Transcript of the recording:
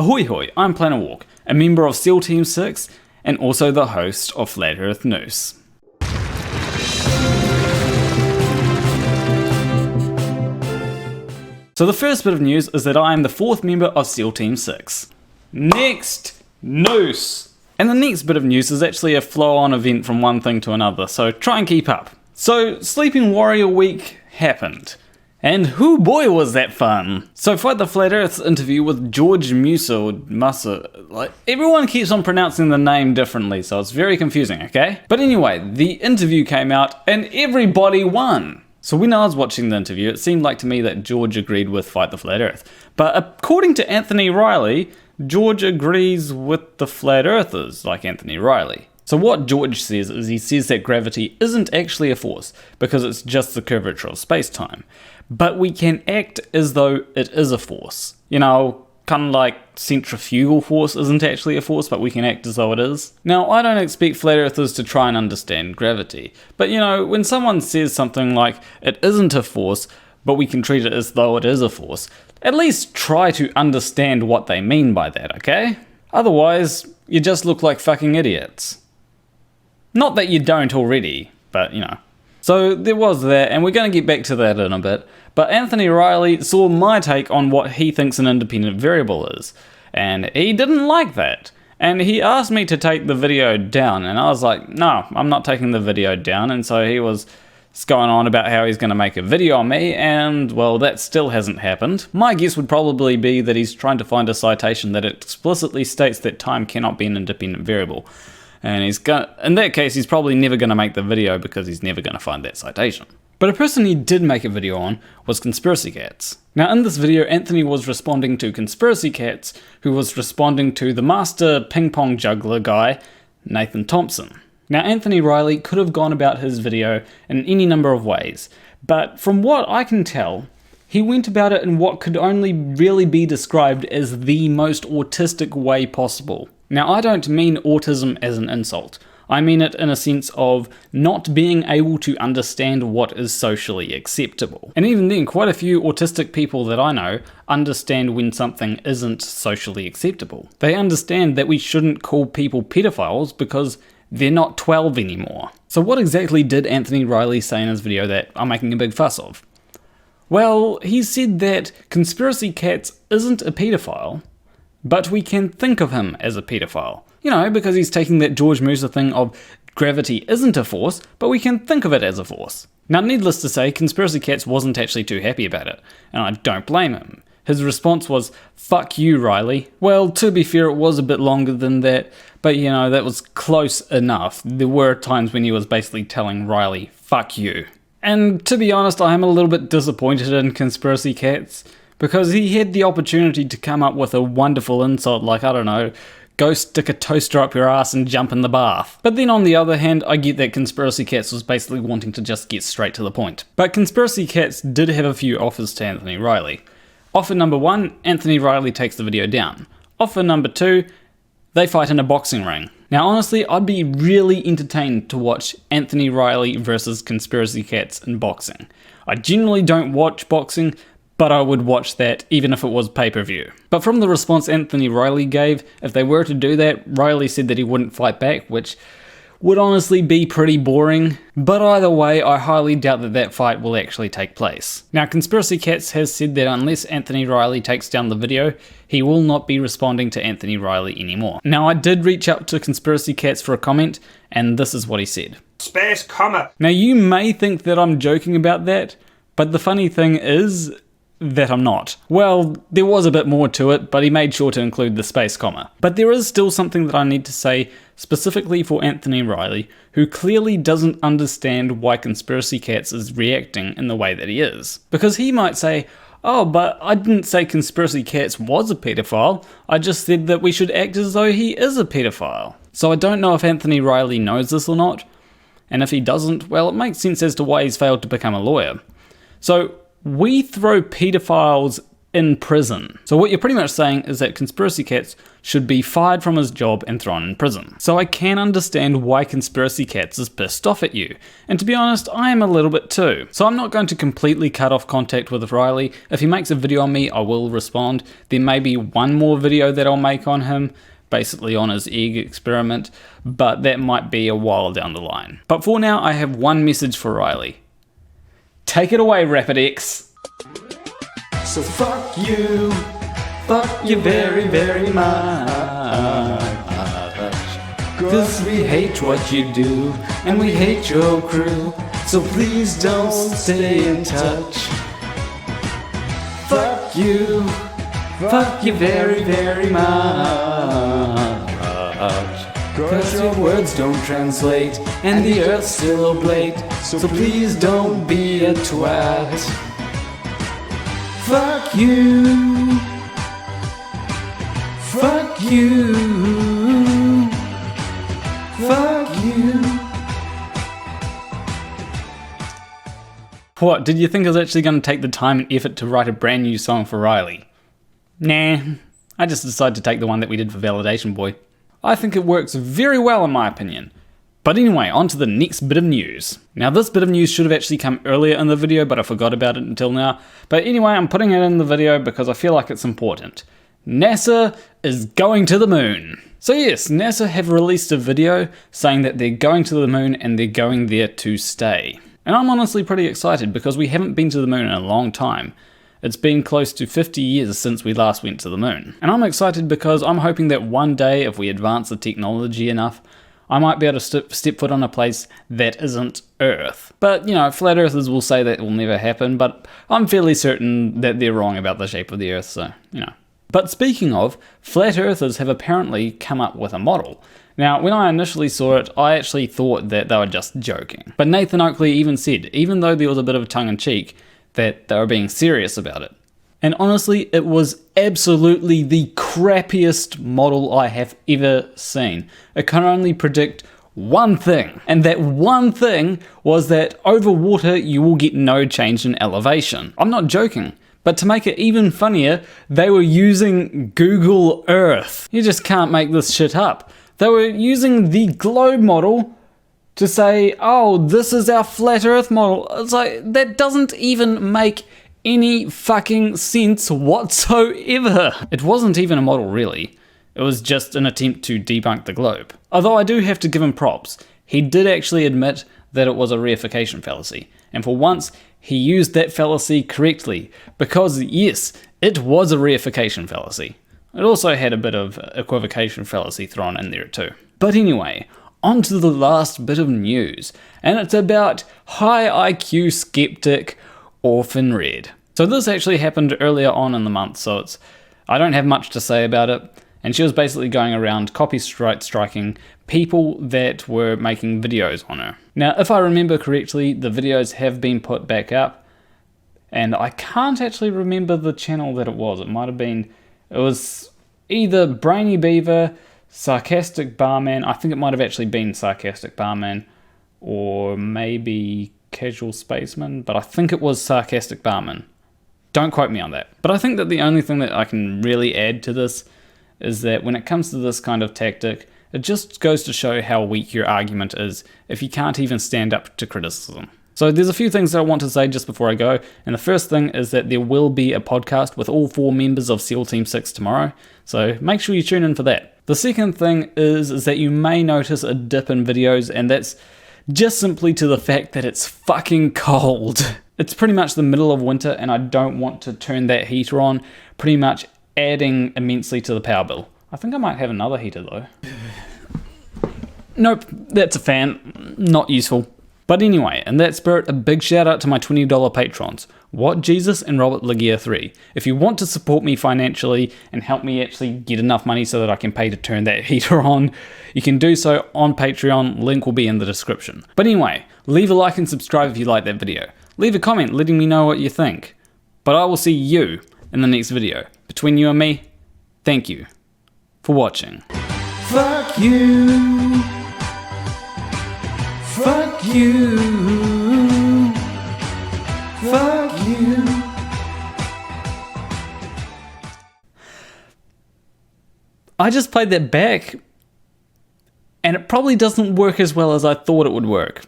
Ahoy hoy, I'm Planarwalk, a member of SEAL Team 6 and also the host of Flat Earth News. So the first bit of news is that I am the 4th member of SEAL Team 6. Next news! And the next bit of news is actually a flow-on event from one thing to another, so try and keep up. So Sleeping Warrior Week happened. And whoo boy was that fun! So Fight the Flat Earth's interview with George Musser, like, everyone keeps on pronouncing the name differently, so it's very confusing, okay? But anyway, the interview came out and everybody won! So when I was watching the interview, it seemed like to me that George agreed with Fight the Flat Earth. But according to Anthony Riley, George agrees with the Flat Earthers, like Anthony Riley. So what George says is he says that gravity isn't actually a force, because it's just the curvature of space-time. But we can act as though it is a force. You know, kind of like centrifugal force isn't actually a force, but we can act as though it is. Now, I don't expect flat earthers to try and understand gravity, but you know, when someone says something like, it isn't a force, but we can treat it as though it is a force, at least try to understand what they mean by that, okay? Otherwise, you just look like fucking idiots. Not that you don't already, but you know. So there was that, and we're going to get back to that in a bit, but Anthony Riley saw my take on what he thinks an independent variable is, and he didn't like that. And he asked me to take the video down, and I was like, no, I'm not taking the video down, and so he was going on about how he's going to make a video on me, and well, that still hasn't happened. My guess would probably be that he's trying to find a citation that explicitly states that time cannot be an independent variable. And in that case, he's probably never going to make the video because he's never going to find that citation. But a person he did make a video on was Conspiracy Catz. Now in this video, Anthony was responding to Conspiracy Catz, who was responding to the master ping pong juggler guy, Nathan Thompson. Now Anthony Riley could have gone about his video in any number of ways, but from what I can tell, he went about it in what could only really be described as the most autistic way possible. Now, I don't mean autism as an insult. I mean it in a sense of not being able to understand what is socially acceptable. And even then, quite a few autistic people that I know understand when something isn't socially acceptable. They understand that we shouldn't call people pedophiles because they're not 12 anymore. So what exactly did Anthony Riley say in his video that I'm making a big fuss of? Well, he said that Conspiracy Catz isn't a pedophile, but we can think of him as a pedophile. You know, because he's taking that George Musser thing of gravity isn't a force, but we can think of it as a force. Now, needless to say, Conspiracy Catz wasn't actually too happy about it, and I don't blame him. His response was, "Fuck you, Riley." Well, to be fair, it was a bit longer than that, but you know, that was close enough. There were times when he was basically telling Riley, "Fuck you." And to be honest, I am a little bit disappointed in Conspiracy Catz, because he had the opportunity to come up with a wonderful insult like, I don't know, go stick a toaster up your ass and jump in the bath. But then on the other hand, I get that Conspiracy Catz was basically wanting to just get straight to the point. But Conspiracy Catz did have a few offers to Anthony Riley. Offer number 1, Anthony Riley takes the video down. Offer number 2, they fight in a boxing ring. Now honestly, I'd be really entertained to watch Anthony Riley versus Conspiracy Catz in boxing. I generally don't watch boxing, but I would watch that even if it was pay-per-view. But from the response Anthony Riley gave, if they were to do that, Riley said that he wouldn't fight back, which would honestly be pretty boring. But either way, I highly doubt that that fight will actually take place. Now, Conspiracy Catz has said that unless Anthony Riley takes down the video, he will not be responding to Anthony Riley anymore. Now, I did reach out to Conspiracy Catz for a comment, and this is what he said. Space comma. Now, you may think that I'm joking about that, but the funny thing is that I'm not. Well, there was a bit more to it, but he made sure to include the space comma. But there is still something that I need to say specifically for Anthony Riley, who clearly doesn't understand why Conspiracy Catz is reacting in the way that he is. Because he might say, oh, but I didn't say Conspiracy Catz was a pedophile, I just said that we should act as though he is a pedophile. So I don't know if Anthony Riley knows this or not, and if he doesn't, well, it makes sense as to why he's failed to become a lawyer. So we throw pedophiles in prison. So what you're pretty much saying is that Conspiracy Catz should be fired from his job and thrown in prison. So I can understand why Conspiracy Catz is pissed off at you. And to be honest, I am a little bit too. So I'm not going to completely cut off contact with Riley. If he makes a video on me, I will respond. There may be one more video that I'll make on him, basically on his egg experiment, but that might be a while down the line. But for now, I have one message for Riley. Take it away, RapidX. So fuck you very, very much, 'cause we hate what you do, and we hate your crew, so please don't stay in touch. Fuck you very, very much, 'cause your words don't translate, and the earth's still oblate, so please don't be a twat. Fuck you. Fuck you. Fuck you. What, did you think I was actually going to take the time and effort to write a brand new song for Riley? Nah, I just decided to take the one that we did for Validation Boy. I think it works very well in my opinion. But anyway, on to the next bit of news. Now this bit of news should have actually come earlier in the video, but I forgot about it until now. But anyway, I'm putting it in the video because I feel like it's important. NASA is going to the moon. So yes, NASA have released a video saying that they're going to the moon and they're going there to stay. And I'm honestly pretty excited because we haven't been to the moon in a long time. It's been close to 50 years since we last went to the moon. And I'm excited because I'm hoping that one day, if we advance the technology enough, I might be able to step foot on a place that isn't Earth. But, you know, flat earthers will say that will never happen, but I'm fairly certain that they're wrong about the shape of the Earth, so, you know. But speaking of, flat earthers have apparently come up with a model. Now, when I initially saw it, I actually thought that they were just joking. But Nathan Oakley even said, even though there was a bit of tongue-in-cheek, that they were being serious about it. And honestly, it was absolutely the crappiest model I have ever seen. It can only predict one thing, and that one thing was that over water you will get no change in elevation. I'm not joking, but to make it even funnier, they were using Google Earth. You just can't make this shit up. They were using the globe model to say, oh, this is our flat Earth model. It's like, that doesn't even make any fucking sense whatsoever. It wasn't even a model really. It was just an attempt to debunk the globe. Although I do have to give him props. He did actually admit that it was a reification fallacy. And for once, he used that fallacy correctly. Because yes, it was a reification fallacy. It also had a bit of equivocation fallacy thrown in there too. But anyway, on to the last bit of news. And it's about high IQ skeptic Orphan Red. So this actually happened earlier on in the month, so I don't have much to say about it. And she was basically going around copyright striking people that were making videos on her. Now, if I remember correctly, the videos have been put back up, and I can't actually remember the channel that it was. It might have been, it was either Brainy Beaver, Sarcastic Barman, I think it might have actually been Sarcastic Barman, or maybe Casual Spaceman, but I think it was Sarcastic Barman. Don't quote me on that. But I think that the only thing that I can really add to this is that when it comes to this kind of tactic, it just goes to show how weak your argument is if you can't even stand up to criticism. So there's a few things that I want to say just before I go, and the first thing is that there will be a podcast with all 4 members of SEAL Team 6 tomorrow, so make sure you tune in for that. The second thing is that you may notice a dip in videos, and that's just simply to the fact that it's fucking cold. It's pretty much the middle of winter and I don't want to turn that heater on, pretty much adding immensely to the power bill. I think I might have another heater though. Nope, that's a fan, not useful. But anyway, in that spirit, a big shout out to my $20 patrons, What Jesus and Robert Legere III. If you want to support me financially and help me actually get enough money so that I can pay to turn that heater on, you can do so on Patreon, link will be in the description. But anyway, leave a like and subscribe if you like that video. Leave a comment letting me know what you think. But I will see you in the next video. Between you and me, thank you for watching. Fuck you. Fuck you. Fuck you. I just played that back, and it probably doesn't work as well as I thought it would work.